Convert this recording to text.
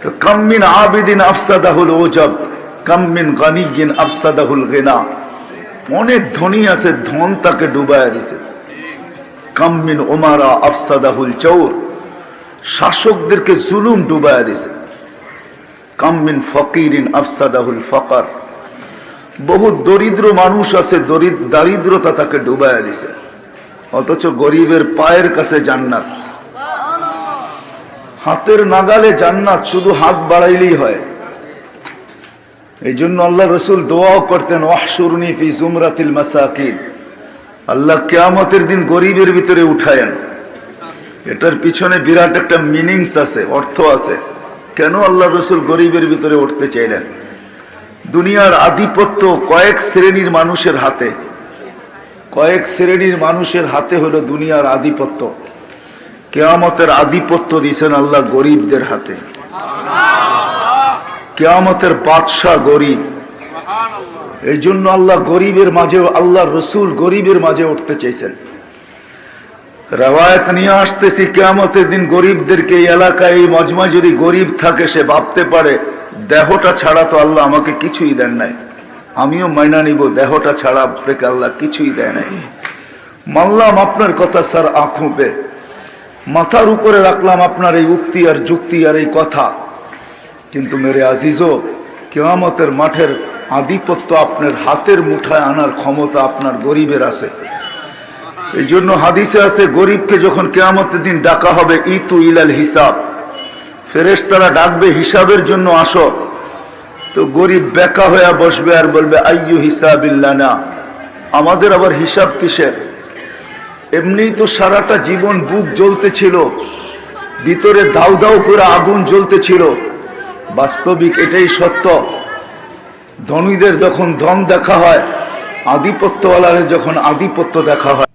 তো কাম মিন আবিদিন আফসাদাহুল ওজব, কাম মিন গানিয়িন আফসাদাহুল গিনা। অনেক ধনী আছে, ধন তাকে ডুবাইয়া দিছে। কাম মিন উমারা আফসাদাহুল জওর, শাসকদেরকে জুলুম ডুবাইয়া দিছে। কাম মিন ফকিরিন আফসাদাহুল ফাকর, বহু দরিদ্র মানুষ আছে, দারিদ্রতা তাকে ডুবাইয়া দিছে। অথচ গরিবের পায়ের কাছে জান্নাত, হাতের নাগালে জান্নাত, শুধু হাত বাড়াইলেই হয়। এই জন্য আল্লাহ রসুল দোয়াও করতেন, ওয়াহশুরনি ফি জুমরাতিল মাসাকিন, আল্লাহ কিয়ামতের দিন গরিবের ভিতরে উঠায়েন। এটার পিছনে বিরাট একটা মিনিংস আছে, অর্থ আছে। কেন আল্লাহ রসুল গরিবের ভিতরে উঠতে চাইলেন? দুনিয়ার আধিপত্য কয়েক শ্রেণীর মানুষের হাতে, কয়েক শ্রেণীর মানুষের হাতে হলো দুনিয়ার আধিপত্য। কিয়ামতের আধিপত্য দিয়েছেন আল্লাহ গরিবদের হাতে। কিয়ামতের বাদশা গরিব। এই জন্য আল্লাহ গরিবের মাঝে, আল্লাহ রসুল গরিবের মাঝে উঠতে চাইছেন। রওয়ায়াত নিয়ে আসতেছি, কিয়ামতের দিন গরিবদেরকে, এই এলাকায় এই মজমায় যদি গরিব থাকে, সে ভাবতে পারে দেহটা ছাড়া তো আল্লাহ আমাকে কিছুই দেন নাই, আমিও মাইনা নিব, দেহটা ছাড়া আপনাকে আল্লাহ কিছুই দেয় নাই। মানলাম আপনার কথা স্যার, আঁখোঁ পে মাথার উপরে রাখলাম আপনার এই উক্তি আর যুক্তি আর এই কথা, কিন্তু মেরে আজিজো, কিয়ামতের মাঠের আধিপত্য আপনার হাতের মুঠায় আনার ক্ষমতা আপনার গরিবের আছে। এই জন্য হাদিসে আছে, গরিবকে যখন কিয়ামতের দিন ডাকা হবে, ইতু ইলাল হিসাব, ফেরেশতারা ডাকবে হিসাবের জন্য আসো। তো গরিব বেকা হয়ে বসবে আর বলবে, আইয়ু হিসাবিল্লানা, আমাদের আবার হিসাব কিসের? এমনিই তো সারাটা জীবন বুক জ্বলতেছিল, ভিতরে দাউ দাউ করে আগুন জ্বলতেছিল। বাস্তবিক এটাই সত্য। ধনীদের যখন ধন দেখা হয়, আধিপত্যওয়ালাদের যখন আধিপত্য দেখা হয়,